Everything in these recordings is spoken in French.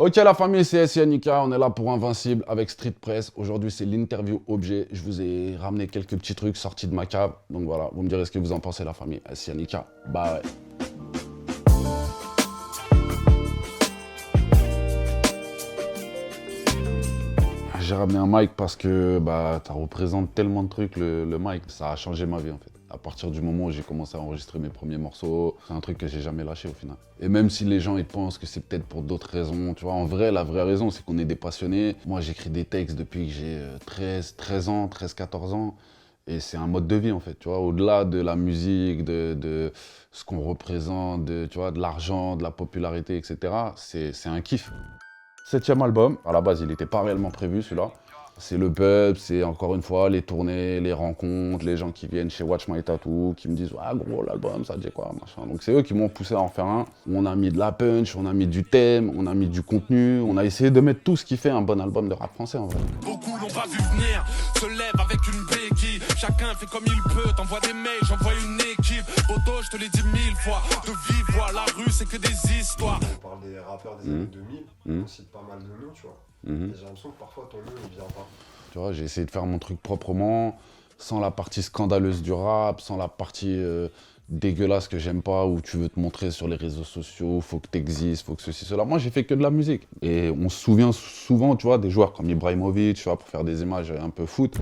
Ok la famille, c'est Yannicka, on est là pour Invincible avec Street Press. Aujourd'hui c'est l'interview objet. Je vous ai ramené quelques petits trucs sortis de ma cave. Donc voilà, vous me direz ce que vous en pensez la famille. Yannicka, bah ouais. J'ai ramené un mic parce que bah, ça représente tellement de trucs le mic. Ça a changé ma vie en fait. À partir du moment où j'ai commencé à enregistrer mes premiers morceaux, c'est un truc que j'ai jamais lâché au final. Et même si les gens ils pensent que c'est peut-être pour d'autres raisons, tu vois, en vrai, la vraie raison c'est qu'on est des passionnés. Moi j'écris des textes depuis que j'ai 13 ans, 14 ans. Et c'est un mode de vie en fait, tu vois, au-delà de la musique, de ce qu'on représente, tu vois, de l'argent, de la popularité, etc. C'est un kiff. 7e album, à la base il n'était pas réellement prévu celui-là. C'est le pub, c'est encore une fois les tournées, les rencontres, les gens qui viennent chez Watch My Tattoo, qui me disent « Ah gros l'album, ça dit quoi ?» machin. Donc c'est eux qui m'ont poussé à en faire un. On a mis de la punch, on a mis du thème, on a mis du contenu, on a essayé de mettre tout ce qui fait un bon album de rap français en vrai. Beaucoup l'ont pas vu venir, se lève avec une béquille. Chacun fait comme il peut, t'envoies des mails, j'envoie une équipe. Poto, je te l'ai dit 1000 fois, de vive voix, la rue c'est que des histoires. On parle des rappeurs des années 2000, on cite pas mal de noms, tu vois. Et j'ai l'impression que parfois ton nom il vient pas. Tu vois, j'ai essayé de faire mon truc proprement, sans la partie scandaleuse du rap, sans la partie dégueulasse que j'aime pas, où tu veux te montrer sur les réseaux sociaux, faut que t'existes, faut que ceci, cela. Moi, j'ai fait que de la musique. Et on se souvient souvent, tu vois, des joueurs comme Ibrahimovic, tu vois, pour faire des images un peu foot.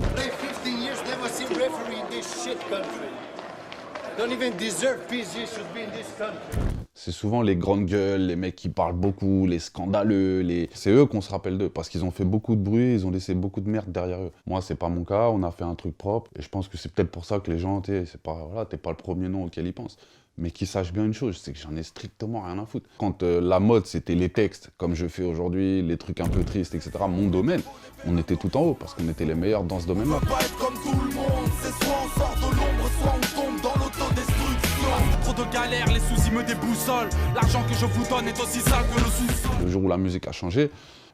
C'est souvent les grandes gueules, les mecs qui parlent beaucoup, les scandaleux, c'est eux qu'on se rappelle d'eux, parce qu'ils ont fait beaucoup de bruit, ils ont laissé beaucoup de merde derrière eux. Moi, c'est pas mon cas, on a fait un truc propre, et je pense que c'est peut-être pour ça que les gens, t'es pas le premier nom auquel ils pensent. Mais qu'ils sachent bien une chose, c'est que j'en ai strictement rien à foutre. Quand la mode, c'était les textes, comme je fais aujourd'hui, les trucs un peu tristes, etc., mon domaine, on était tout en haut, parce qu'on était les meilleurs dans ce domaine-là. On peut pas être comme tout le monde, c'est soit on sort de l'ombre, soit on tombe dans l'autodestruction. Trop de galères, les soucis me déboussolent. L'argent que je vous donne est aussi sale que le sous-sol. Le jour où la musique a changé,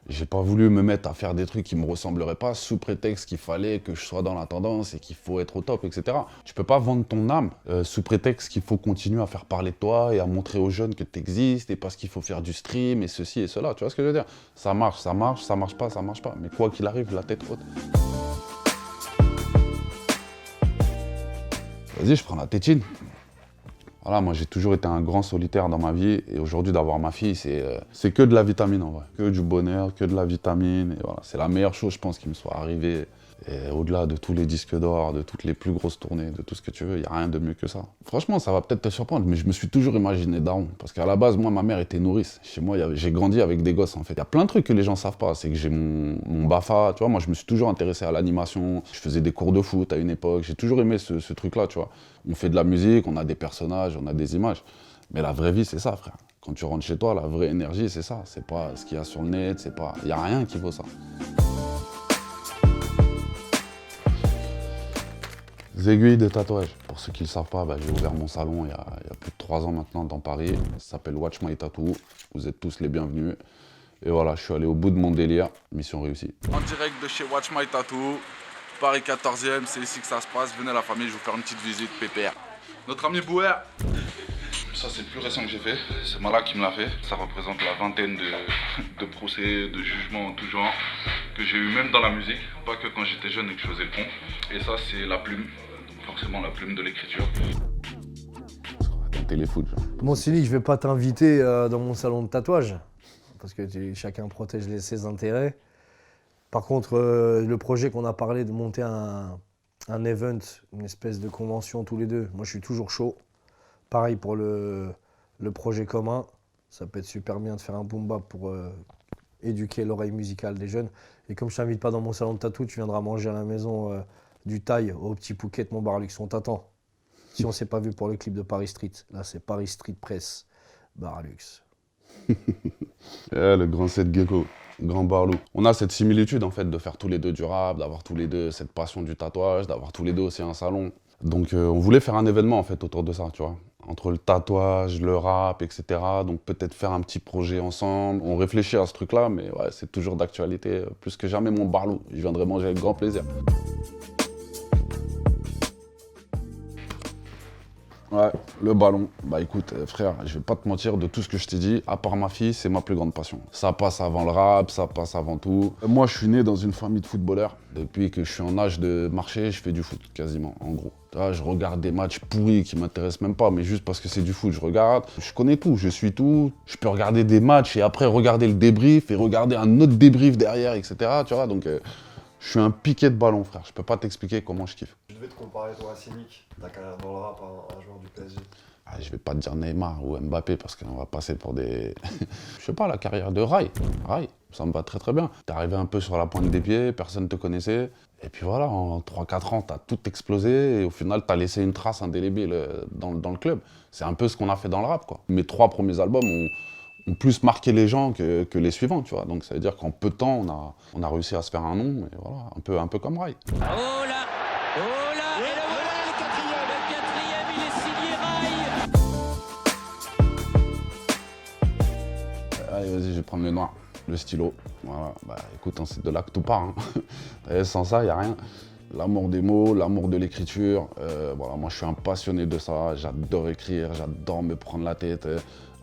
j'ai pas voulu me mettre à faire des trucs qui me ressembleraient pas sous prétexte qu'il fallait que je sois dans la tendance et qu'il faut être au top, etc. Tu peux pas vendre ton âme sous prétexte qu'il faut continuer à faire parler de toi et à montrer aux jeunes que tu existes et parce qu'il faut faire du stream et ceci et cela. Tu vois ce que je veux dire? Ça marche pas, ça marche pas. Mais quoi qu'il arrive, la tête haute. Vas-y, je prends la tétine. Voilà, moi j'ai toujours été un grand solitaire dans ma vie et aujourd'hui d'avoir ma fille, c'est que de la vitamine en vrai. Que du bonheur, que de la vitamine et voilà. C'est la meilleure chose je pense qui me soit arrivée. Et au-delà de tous les disques d'or, de toutes les plus grosses tournées, de tout ce que tu veux, il n'y a rien de mieux que ça. Franchement, ça va peut-être te surprendre, mais je me suis toujours imaginé daron. Parce qu'à la base, moi, ma mère était nourrice. Chez moi, j'ai grandi avec des gosses, en fait. Il y a plein de trucs que les gens savent pas. C'est que j'ai mon BAFA, tu vois. Moi, je me suis toujours intéressé à l'animation. Je faisais des cours de foot à une époque. J'ai toujours aimé ce truc-là, tu vois. On fait de la musique, on a des personnages, on a des images. Mais la vraie vie, c'est ça, frère. Quand tu rentres chez toi, la vraie énergie, c'est ça. C'est pas ce qu'il y a sur le net, c'est pas... Il n'y a rien qui vaut ça. Aiguilles de tatouage. Pour ceux qui ne le savent pas, j'ai ouvert mon salon il y a plus de 3 ans maintenant dans Paris. Ça s'appelle Watch My Tattoo. Vous êtes tous les bienvenus. Et voilà, je suis allé au bout de mon délire. Mission réussie. En direct de chez Watch My Tattoo, Paris 14e, c'est ici que ça se passe. Venez la famille, je vais vous faire une petite visite pépère. Notre ami Bouer. Ça c'est le plus récent que j'ai fait, c'est Mala qui me l'a fait. Ça représente la vingtaine de procès, de jugements en tout genre que j'ai eu même dans la musique, pas que quand j'étais jeune et que je faisais le pont. Et ça c'est la plume, donc forcément la plume de l'écriture. Un téléfoot, genre. Bon, Silly, je vais pas t'inviter dans mon salon de tatouage, parce que chacun protège ses intérêts. Par contre, le projet qu'on a parlé de monter un event, une espèce de convention tous les deux, moi je suis toujours chaud. Pareil pour le projet commun, ça peut être super bien de faire un boom bap pour éduquer l'oreille musicale des jeunes. Et comme je t'invite pas dans mon salon de tatou, tu viendras manger à la maison du Thaï au Petit Phuket, mon Barlux, on t'attend. Si on s'est pas vu pour le clip de Paris Street, là c'est Paris Street Press, Barlux. Le grand Seth Gecko, grand Barlou. On a cette similitude en fait de faire tous les deux du rap, d'avoir tous les deux cette passion du tatouage, d'avoir tous les deux aussi un salon. Donc on voulait faire un événement en fait autour de ça, tu vois. Entre le tatouage, le rap, etc. Donc peut-être faire un petit projet ensemble. On réfléchit à ce truc-là, mais ouais, c'est toujours d'actualité. Plus que jamais mon Barlou. Je viendrai manger avec grand plaisir. Ouais, le ballon. Bah écoute, frère, je vais pas te mentir, de tout ce que je t'ai dit, à part ma fille, c'est ma plus grande passion. Ça passe avant le rap, ça passe avant tout. Moi, je suis né dans une famille de footballeurs. Depuis que je suis en âge de marcher, je fais du foot, quasiment, en gros. Là, je regarde des matchs pourris qui m'intéressent même pas, mais juste parce que c'est du foot, je regarde. Je connais tout, je suis tout. Je peux regarder des matchs et après regarder le débrief et regarder un autre débrief derrière, etc. Tu vois, donc je suis un piqué de ballon, frère. Je peux pas t'expliquer comment je kiffe. Je devais te comparer toi à Sénic, ta carrière dans le rap, un joueur du PSG. Ah, je vais pas te dire Neymar ou Mbappé parce qu'on va passer pour des... Je sais pas, la carrière de Rai. Rai, ça me va très très bien. T'es arrivé un peu sur la pointe des pieds, personne te connaissait. Et puis voilà, en 3-4 ans, t'as tout explosé et au final, t'as laissé une trace indélébile dans le club. C'est un peu ce qu'on a fait dans le rap, quoi. Mes 3 premiers albums ont plus marqué les gens que les suivants, tu vois. Donc ça veut dire qu'en peu de temps, on a réussi à se faire un nom, et voilà, un peu comme Rai. Oh là, et le voilà le quatrième, il est signé Rai. Allez, vas-y, je vais prendre le noir, le stylo. Voilà, bah écoute, hein, c'est de là que tout part. Hein. Sans ça, il n'y a rien. L'amour des mots, l'amour de l'écriture. Voilà, moi, je suis un passionné de ça. J'adore écrire, j'adore me prendre la tête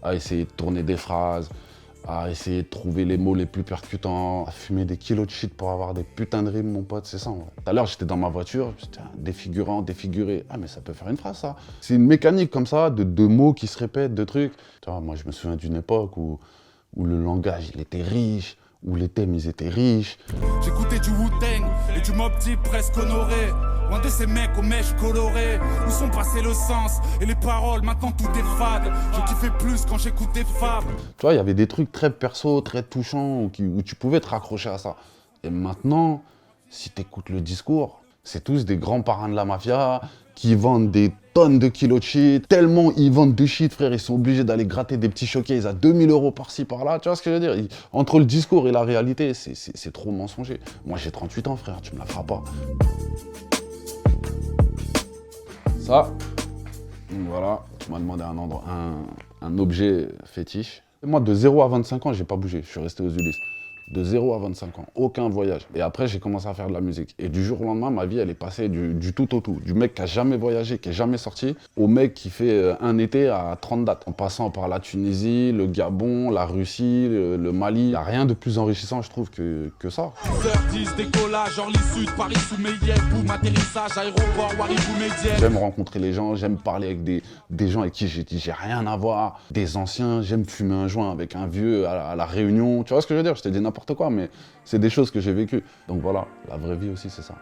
à essayer de tourner des phrases, à essayer de trouver les mots les plus percutants, à fumer des kilos de shit pour avoir des putains de rimes, mon pote, c'est ça. Tout à l'heure, j'étais dans ma voiture, j'étais défigurant, défiguré. Ah, mais ça peut faire une phrase, ça. C'est une mécanique comme ça, de mots qui se répètent, de trucs. Tu vois, moi, je me souviens d'une époque où le langage, il était riche, où les thèmes, ils étaient riches. J'écoutais du Wu-Tang et du Mobb Deep presque honoré. Loin de ces mecs aux mèches colorées. Où sont passés le sens et les paroles, maintenant tout est fade. Je kiffais plus quand j'écoutais Fab. Tu vois, il y avait des trucs très perso, très touchants, où tu pouvais te raccrocher à ça. Et maintenant, si tu écoutes le discours, c'est tous des grands parrains de la mafia qui vendent des tonnes de kilos de shit. Tellement ils vendent de shit, frère, ils sont obligés d'aller gratter des petits showcases à 2000 € par-ci, par-là. Tu vois ce que je veux dire? Entre le discours et la réalité, c'est trop mensonger. Moi, j'ai 38 ans, frère, tu me la feras pas. Ça, voilà, tu m'as demandé un objet fétiche. Et moi, de 0 à 25 ans, j'ai pas bougé, je suis resté aux Ulysses. De 0 à 25 ans, aucun voyage. Et après, j'ai commencé à faire de la musique. Et du jour au lendemain, ma vie, elle est passée du tout au tout. Du mec qui a jamais voyagé, qui est jamais sorti, au mec qui fait un été à 30 dates. En passant par la Tunisie, le Gabon, la Russie, le Mali. Il n'y a rien de plus enrichissant, je trouve, que ça. 10 décollage, Orly Sud, Paris sous Meillet, boum, atterrissage, aéroport, Waribou Médienne. J'aime rencontrer les gens, j'aime parler avec des gens avec qui j'ai rien à voir. Des anciens, j'aime fumer un joint avec un vieux à la Réunion. Tu vois ce que je veux dire? Je t'ai dit n'importe quoi, mais c'est des choses que j'ai vécues. Donc voilà, la vraie vie aussi, c'est ça.